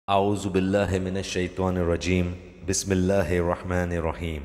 اعوذ باللہ من الشیطان الرجیم بسم اللہ الرحمن الرحیم۔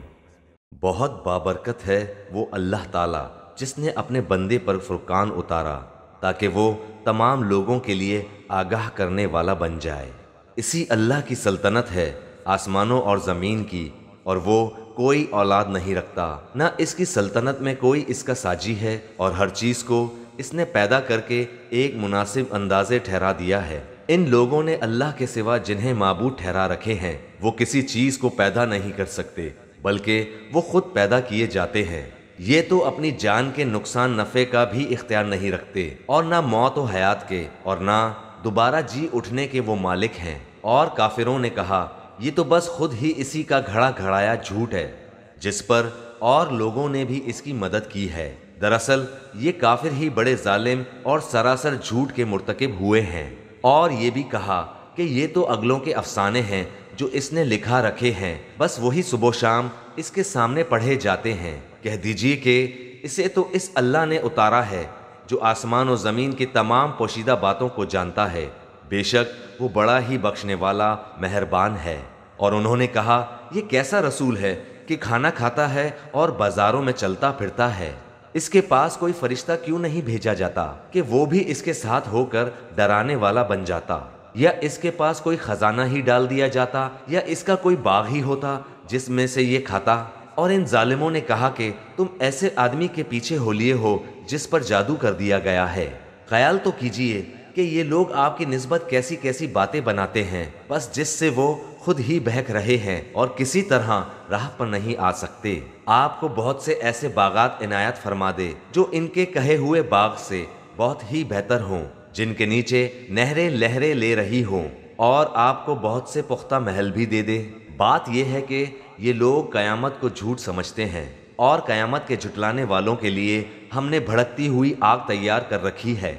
بہت بابرکت ہے وہ اللہ تعالیٰ جس نے اپنے بندے پر فرقان اتارا تاکہ وہ تمام لوگوں کے لیے آگاہ کرنے والا بن جائے۔ اسی اللہ کی سلطنت ہے آسمانوں اور زمین کی، اور وہ کوئی اولاد نہیں رکھتا، نہ اس کی سلطنت میں کوئی اس کا ساجی ہے، اور ہر چیز کو اس نے پیدا کر کے ایک مناسب اندازے ٹھہرا دیا ہے۔ ان لوگوں نے اللہ کے سوا جنہیں معبود ٹھہرا رکھے ہیں وہ کسی چیز کو پیدا نہیں کر سکتے، بلکہ وہ خود پیدا کیے جاتے ہیں۔ یہ تو اپنی جان کے نقصان نفع کا بھی اختیار نہیں رکھتے، اور نہ موت و حیات کے، اور نہ دوبارہ جی اٹھنے کے وہ مالک ہیں۔ اور کافروں نے کہا یہ تو بس خود ہی اسی کا گھڑا گھڑایا جھوٹ ہے جس پر اور لوگوں نے بھی اس کی مدد کی ہے۔ دراصل یہ کافر ہی بڑے ظالم اور سراسر جھوٹ کے مرتکب ہوئے ہیں۔ اور یہ بھی کہا کہ یہ تو اگلوں کے افسانے ہیں جو اس نے لکھا رکھے ہیں، بس وہی صبح و شام اس کے سامنے پڑھے جاتے ہیں۔ کہہ دیجئے کہ اسے تو اس اللہ نے اتارا ہے جو آسمان و زمین کی تمام پوشیدہ باتوں کو جانتا ہے، بے شک وہ بڑا ہی بخشنے والا مہربان ہے۔ اور انہوں نے کہا یہ کیسا رسول ہے کہ کھانا کھاتا ہے اور بازاروں میں چلتا پھرتا ہے، اس کے پاس کوئی فرشتہ کیوں نہیں بھیجا جاتا کہ وہ بھی اس کے ساتھ ہو کر ڈرانے والا بن جاتا، یا اس کے پاس کوئی خزانہ ہی ڈال دیا جاتا، یا اس کا کوئی باغ ہی ہوتا جس میں سے یہ کھاتا۔ اور ان ظالموں نے کہا کہ تم ایسے آدمی کے پیچھے ہو لیے ہو جس پر جادو کر دیا گیا ہے۔ خیال تو کیجئے کہ یہ لوگ آپ کی نسبت کیسی کیسی باتیں بناتے ہیں، بس جس سے وہ خود ہی بہک رہے ہیں اور کسی طرح راہ پر نہیں آ سکتے۔ آپ کو بہت سے ایسے باغات عنایت فرما دے جو ان کے کہے ہوئے باغ سے بہت ہی بہتر ہوں، جن کے نیچے نہریں لہریں لے رہی ہوں، اور آپ کو بہت سے پختہ محل بھی دے دے۔ بات یہ ہے کہ یہ لوگ قیامت کو جھوٹ سمجھتے ہیں، اور قیامت کے جھٹلانے والوں کے لیے ہم نے بھڑکتی ہوئی آگ تیار کر رکھی ہے۔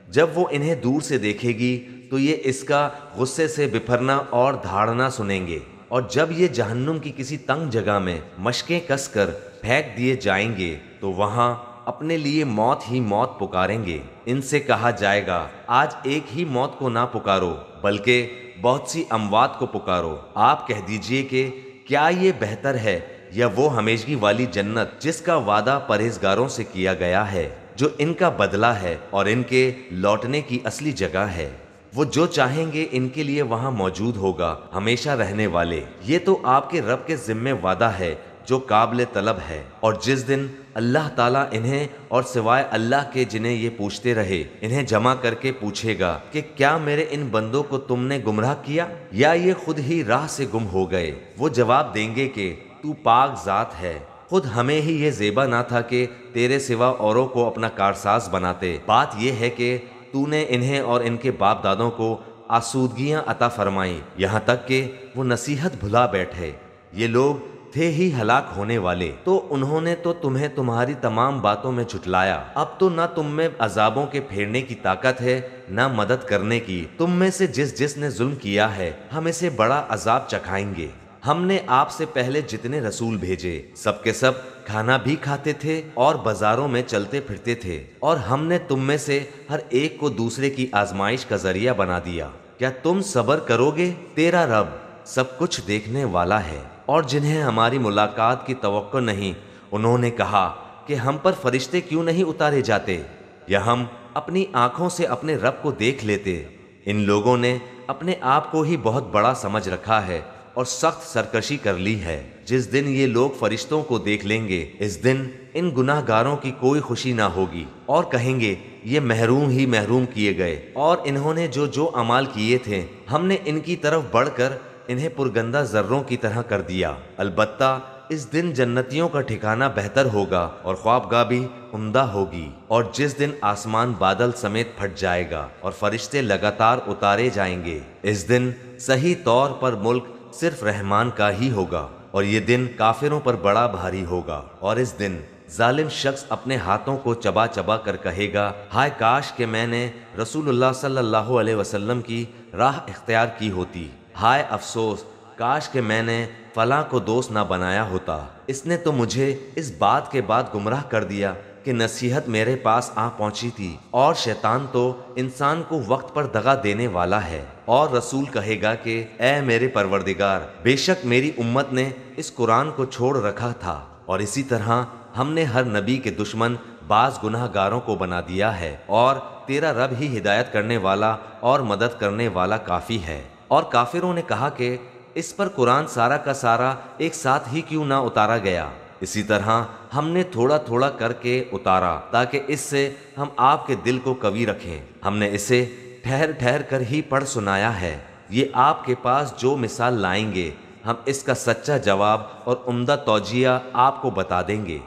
جب وہ انہیں دور سے دیکھے گی تو یہ اس کا غصے سے بپھرنا اور دھاڑنا سنیں گے، اور جب یہ جہنم کی کسی تنگ جگہ میں مشکیں کس کر پھینک دیے جائیں گے تو وہاں اپنے لیے موت ہی موت پکاریں گے۔ ان سے کہا جائے گا آج ایک ہی موت کو نہ پکارو بلکہ بہت سی اموات کو پکارو۔ آپ کہہ دیجئے کہ کیا یہ بہتر ہے یا وہ ہمیشگی والی جنت جس کا وعدہ پرہیزگاروں سے کیا گیا ہے، جو ان کا بدلہ ہے اور ان کے لوٹنے کی اصلی جگہ ہے۔ وہ جو چاہیں گے ان کے لیے وہاں موجود ہوگا، ہمیشہ رہنے والے۔ یہ تو آپ کے رب کے ذمہ وعدہ ہے جو قابل طلب ہے۔ اور جس دن اللہ تعالیٰ انہیں اور سوائے اللہ کے جنہیں یہ پوچھتے رہے انہیں جمع کر کے پوچھے گا کہ کیا میرے ان بندوں کو تم نے گمراہ کیا یا یہ خود ہی راہ سے گم ہو گئے؟ وہ جواب دیں گے کہ تو پاک ذات ہے، خود ہمیں ہی یہ زیبا نہ تھا کہ تیرے سوا اوروں کو اپنا کارساز بناتے۔ بات یہ ہے کہ تو نے انہیں اور ان کے باپ دادوں کو آسودگیاں عطا فرمائیں، یہاں تک کہ وہ نصیحت بھلا بیٹھے۔ یہ لوگ تھے ہی ہلاک ہونے والے، تو انہوں نے تو تمہیں تمہاری تمام باتوں میں جھٹلایا۔ اب تو نہ تم میں عذابوں کے پھیرنے کی طاقت ہے نہ مدد کرنے کی۔ تم میں سے جس نے ظلم کیا ہے ہم اسے بڑا عذاب چکھائیں گے۔ ہم نے آپ سے پہلے جتنے رسول بھیجے سب کے سب کھانا بھی کھاتے تھے اور بازاروں میں چلتے پھرتے تھے، اور ہم نے تم میں سے ہر ایک کو دوسرے کی آزمائش کا ذریعہ بنا دیا۔ کیا تم صبر کرو گے؟ تیرا رب سب کچھ دیکھنے والا ہے۔ اور جنہیں ہماری ملاقات کی توقع نہیں انہوں نے کہا کہ ہم پر فرشتے کیوں نہیں اتارے جاتے یا ہم اپنی آنکھوں سے اپنے رب کو دیکھ لیتے۔ ان لوگوں نے اپنے آپ کو ہی بہت بڑا سمجھ رکھا ہے اور سخت سرکشی کر لی ہے۔ جس دن یہ لوگ فرشتوں کو دیکھ لیں گے اس دن ان گناہ گاروں کی کوئی خوشی نہ ہوگی، اور کہیں گے یہ محروم ہی محروم کیے گئے، اور انہوں نے جو اعمال کیے تھے ہم نے ان کی طرف بڑھ کر انہیں پرگندہ ذروں کی طرح کر دیا۔ البتہ اس دن جنتیوں کا ٹھکانہ بہتر ہوگا اور خوابگاہ بھی عمدہ ہوگی۔ اور جس دن آسمان بادل سمیت پھٹ جائے گا اور فرشتے لگاتار اتارے جائیں گے، اس دن صحیح طور پر ملک صرف رحمان کا ہی ہوگا، اور یہ دن کافروں پر بڑا بھاری ہوگا۔ اور اس دن ظالم شخص اپنے ہاتھوں کو چبا چبا کر کہے گا ہائے کاش کہ میں نے رسول اللہ صلی اللہ علیہ وسلم کی راہ اختیار کی ہوتی، ہائے افسوس کاش کہ میں نے فلاں کو دوست نہ بنایا ہوتا، اس نے تو مجھے اس بات کے بعد گمراہ کر دیا کہ نصیحت میرے پاس آ پہنچی تھی اور شیطان تو انسان کو وقت پر دغا دینے والا ہے، اور رسول کہے گا کہ اے میرے پروردگار، بے شک میری امت نے اس قرآن کو چھوڑ رکھا تھا، اور اسی طرح ہم نے ہر نبی کے دشمن بعض گناہ گاروں کو بنا دیا ہے، اور تیرا رب ہی ہدایت کرنے والا اور مدد کرنے والا کافی ہے۔ اور کافروں نے کہا کہ اس پر قرآن سارا کا سارا ایک ساتھ ہی کیوں نہ اتارا گیا؟ اسی طرح ہم نے تھوڑا تھوڑا کر کے اتارا تاکہ اس سے ہم آپ کے دل کو قوی رکھیں۔ ہم نے اسے ٹھہر ٹھہر کر ہی پڑھ سنایا ہے۔ یہ آپ کے پاس جو مثال لائیں گے ہم اس کا سچا جواب اور عمدہ توجیہ آپ کو بتا دیں گے۔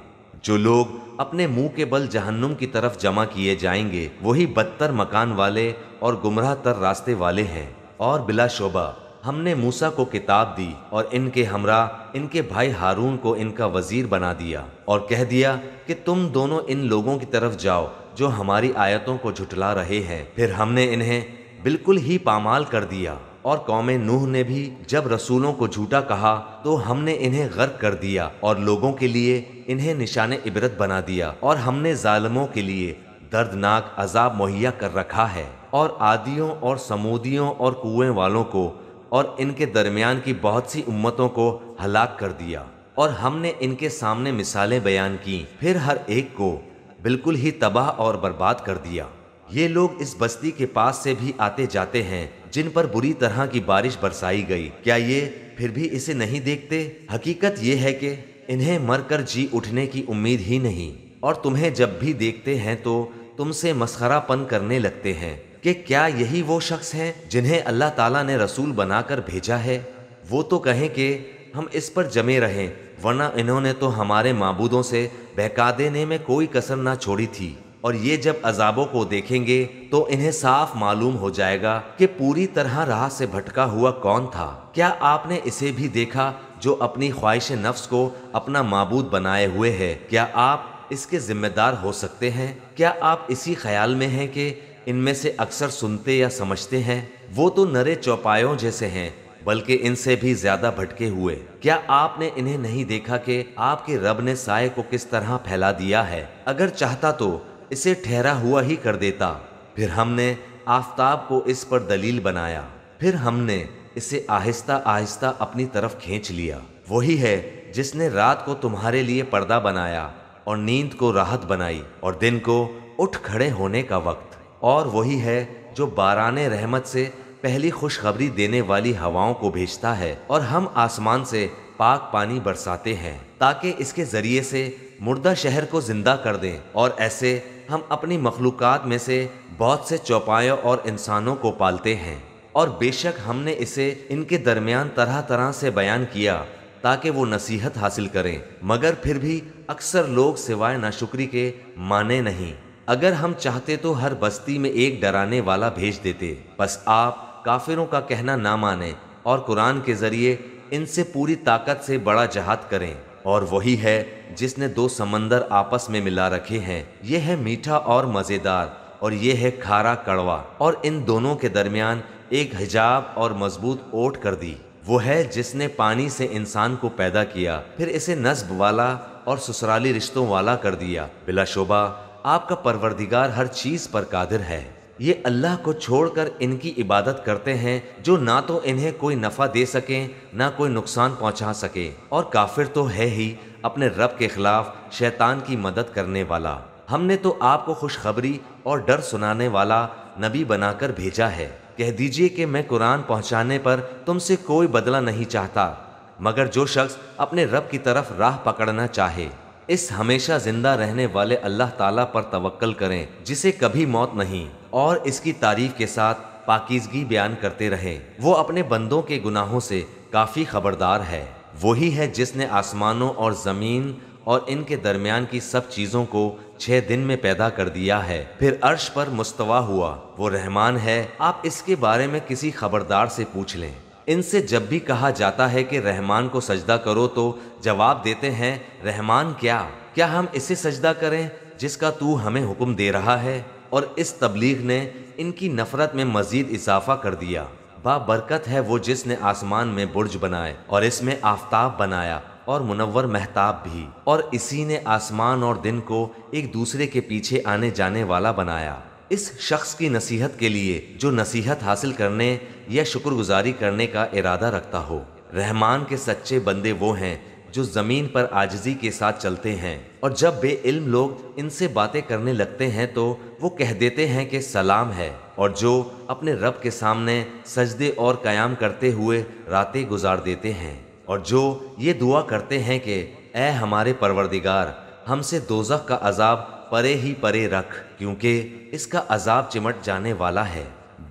جو لوگ اپنے منہ کے بل جہنم کی طرف جمع کیے جائیں گے وہی بدتر مکان والے اور گمراہ تر راستے والے ہیں۔ اور بلا شبہ ہم نے موسیٰ کو کتاب دی اور ان کے ہمراہ ان کے بھائی ہارون کو ان کا وزیر بنا دیا، اور کہہ دیا کہ تم دونوں ان لوگوں کی طرف جاؤ جو ہماری آیتوں کو جھٹلا رہے ہیں۔ پھر ہم نے انہیں بالکل ہی پامال کر دیا، اور قوم نوح نے بھی جب رسولوں کو جھوٹا کہا تو ہم نے انہیں غرق کر دیا اور لوگوں کے لیے انہیں نشان عبرت بنا دیا، اور ہم نے ظالموں کے لیے دردناک عذاب مہیا کر رکھا ہے۔ اور عادیوں اور سمودیوں اور کنویں والوں کو اور ان کے درمیان کی بہت سی امتوں کو ہلاک کر دیا، اور ہم نے ان کے سامنے مثالیں بیان کی، پھر ہر ایک کو بالکل ہی تباہ اور برباد کر دیا۔ یہ لوگ اس بستی کے پاس سے بھی آتے جاتے ہیں جن پر بری طرح کی بارش برسائی گئی، کیا یہ پھر بھی اسے نہیں دیکھتے؟ حقیقت یہ ہے کہ انہیں مر کر جی اٹھنے کی امید ہی نہیں، اور تمہیں جب بھی دیکھتے ہیں تو تم سے مسخرہ پن کرنے لگتے ہیں کہ کیا یہی وہ شخص ہیں جنہیں اللہ تعالیٰ نے رسول بنا کر بھیجا ہے؟ وہ تو کہیں کہ ہم اس پر جمے رہیں، ورنہ انہوں نے تو ہمارے معبودوں سے بہکا دینے میں کوئی کسر نہ چھوڑی تھی۔ اور یہ جب عذابوں کو دیکھیں گے تو انہیں صاف معلوم ہو جائے گا کہ پوری طرح راہ سے بھٹکا ہوا کون تھا۔ کیا آپ نے اسے بھی دیکھا جو اپنی خواہش نفس کو اپنا معبود بنائے ہوئے ہے؟ کیا آپ اس کے ذمہ دار ہو سکتے ہیں؟ کیا آپ اسی خیال میں ہیں کہ ان میں سے اکثر سنتے یا سمجھتے ہیں؟ وہ تو نرے چوپایوں جیسے ہیں، بلکہ ان سے بھی زیادہ بھٹکے ہوئے۔ کیا آپ نے انہیں نہیں دیکھا کہ آپ کے رب نے سائے کو کس طرح پھیلا دیا ہے؟ اگر چاہتا تو اسے ٹھہرا ہوا ہی کر دیتا۔ پھر ہم نے آفتاب کو اس پر دلیل بنایا، پھر ہم نے اسے آہستہ آہستہ اپنی طرف کھینچ لیا۔ وہی ہے جس نے رات کو تمہارے لیے پردہ بنایا اور نیند کو راحت بنائی اور دن کو اٹھ کھڑے ہونے کا وقت، اور وہی ہے جو باران رحمت سے پہلی خوشخبری دینے والی ہواؤں کو بھیجتا ہے، اور ہم آسمان سے پاک پانی برساتے ہیں تاکہ اس کے ذریعے سے مردہ شہر کو زندہ کر دیں، اور ایسے ہم اپنی مخلوقات میں سے بہت سے چوپایوں اور انسانوں کو پالتے ہیں۔ اور بے شک ہم نے اسے ان کے درمیان طرح طرح سے بیان کیا تاکہ وہ نصیحت حاصل کریں، مگر پھر بھی اکثر لوگ سوائے ناشکری کے مانے نہیں۔ اگر ہم چاہتے تو ہر بستی میں ایک ڈرانے والا بھیج دیتے، بس آپ کافروں کا کہنا نہ مانیں اور قرآن کے ذریعے ان سے پوری طاقت سے بڑا جہاد کریں۔ اور وہی ہے جس نے دو سمندر آپس میں ملا رکھے ہیں، یہ ہے میٹھا اور مزیدار، اور یہ ہے کھارا کڑوا، اور ان دونوں کے درمیان ایک حجاب اور مضبوط اوٹ کر دی۔ وہ ہے جس نے پانی سے انسان کو پیدا کیا، پھر اسے نسب والا اور سسرالی رشتوں والا کر دیا۔ بلا شبہ آپ کا پروردگار ہر چیز پر قادر ہے۔ یہ اللہ کو چھوڑ کر ان کی عبادت کرتے ہیں جو نہ تو انہیں کوئی نفع دے سکیں نہ کوئی نقصان پہنچا سکے، اور کافر تو ہے ہی اپنے رب کے خلاف شیطان کی مدد کرنے والا۔ ہم نے تو آپ کو خوشخبری اور ڈر سنانے والا نبی بنا کر بھیجا ہے۔ کہہ دیجئے کہ میں قرآن پہنچانے پر تم سے کوئی بدلہ نہیں چاہتا، مگر جو شخص اپنے رب کی طرف راہ پکڑنا چاہے، اس ہمیشہ زندہ رہنے والے اللہ تعالیٰ پر توکل کریں جسے کبھی موت نہیں، اور اس کی تعریف کے ساتھ پاکیزگی بیان کرتے رہیں۔ وہ اپنے بندوں کے گناہوں سے کافی خبردار ہے۔ وہی ہے جس نے آسمانوں اور زمین اور ان کے درمیان کی سب چیزوں کو 6 دن میں پیدا کر دیا ہے، پھر عرش پر مستوی ہوا۔ وہ رحمان ہے، آپ اس کے بارے میں کسی خبردار سے پوچھ لیں۔ ان سے جب بھی کہا جاتا ہے کہ رحمان کو سجدہ کرو تو جواب دیتے ہیں، رحمان کیا ہم اسے سجدہ کریں جس کا تو ہمیں حکم دے رہا ہے؟ اور اس تبلیغ نے ان کی نفرت میں مزید اضافہ کر دیا۔ با برکت ہے وہ جس نے آسمان میں برج بنائے اور اس میں آفتاب بنایا اور منور مہتاب بھی، اور اسی نے آسمان اور دن کو ایک دوسرے کے پیچھے آنے جانے والا بنایا۔ اس شخص کی نصیحت کے لیے جو نصیحت حاصل کرنے یا شکر گزاری کرنے کا ارادہ رکھتا ہو۔ رحمان کے سچے بندے وہ ہیں جو زمین پر عاجزی کے ساتھ چلتے ہیں، اور جب بے علم لوگ ان سے باتیں کرنے لگتے ہیں تو وہ کہہ دیتے ہیں کہ سلام ہے، اور جو اپنے رب کے سامنے سجدے اور قیام کرتے ہوئے راتیں گزار دیتے ہیں، اور جو یہ دعا کرتے ہیں کہ اے ہمارے پروردگار، ہم سے دوزخ کا عذاب پرے ہی پرے رکھ، کیونکہ اس کا عذاب چمٹ جانے والا ہے۔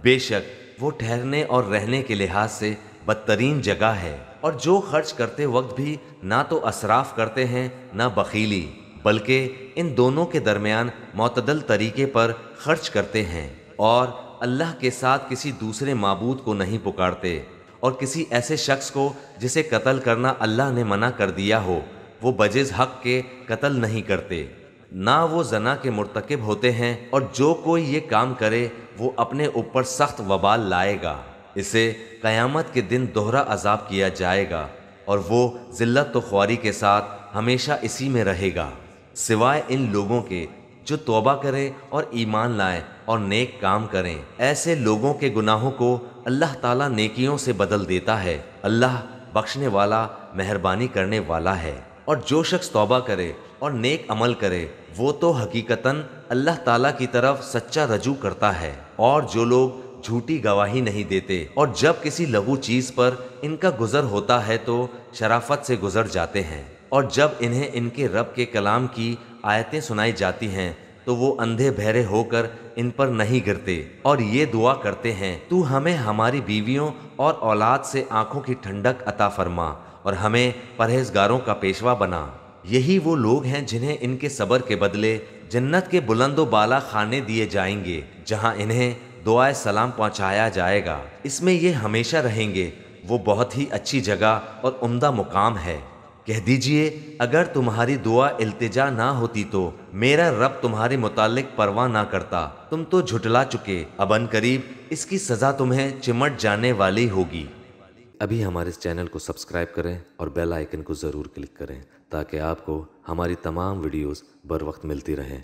بے شک وہ ٹھہرنے اور رہنے کے لحاظ سے بدترین جگہ ہے۔ اور جو خرچ کرتے وقت بھی نہ تو اسراف کرتے ہیں نہ بخیلی، بلکہ ان دونوں کے درمیان معتدل طریقے پر خرچ کرتے ہیں، اور اللہ کے ساتھ کسی دوسرے معبود کو نہیں پکارتے، اور کسی ایسے شخص کو جسے قتل کرنا اللہ نے منع کر دیا ہو وہ بجز حق کے قتل نہیں کرتے، نہ وہ زنا کے مرتکب ہوتے ہیں، اور جو کوئی یہ کام کرے وہ اپنے اوپر سخت وبال لائے گا، اسے قیامت کے دن دوہرا عذاب کیا جائے گا، اور وہ ذلت و خواری کے ساتھ ہمیشہ اسی میں رہے گا، سوائے ان لوگوں کے جو توبہ کریں اور ایمان لائیں اور نیک کام کریں۔ ایسے لوگوں کے گناہوں کو اللہ تعالیٰ نیکیوں سے بدل دیتا ہے، اللہ بخشنے والا مہربانی کرنے والا ہے۔ اور جو شخص توبہ کرے اور نیک عمل کرے وہ تو حقیقتاً اللہ تعالیٰ کی طرف سچا رجوع کرتا ہے۔ اور جو لوگ جھوٹی گواہی نہیں دیتے اور جب کسی لغو چیز پر ان کا گزر ہوتا ہے تو شرافت سے گزر جاتے ہیں، اور جب انہیں ان کے رب کے کلام کی آیتیں سنائی جاتی ہیں تو وہ اندھے بہرے ہو کر ان پر نہیں گرتے، اور یہ دعا کرتے ہیں تو ہمیں ہماری بیویوں اور اولاد سے آنکھوں کی ٹھنڈک عطا فرما اور ہمیں پرہیزگاروں کا پیشوا بنا۔ یہی وہ لوگ ہیں جنہیں ان کے صبر کے بدلے جنت کے بلند و بالا خانے دیے جائیں گے، جہاں انہیں دعائے سلام پہنچایا جائے گا، اس میں یہ ہمیشہ رہیں گے، وہ بہت ہی اچھی جگہ اور عمدہ مقام ہے۔ کہہ دیجئے اگر تمہاری دعا التجا نہ ہوتی تو میرا رب تمہارے متعلق پرواہ نہ کرتا، تم تو جھٹلا چکے، اب ان قریب اس کی سزا تمہیں چمٹ جانے والی ہوگی۔ ابھی ہمارے اس چینل کو سبسکرائب کریں اور بیل آئیکن کو ضرور کلک کریں تاکہ آپ کو ہماری تمام ویڈیوز بر وقت ملتی رہیں۔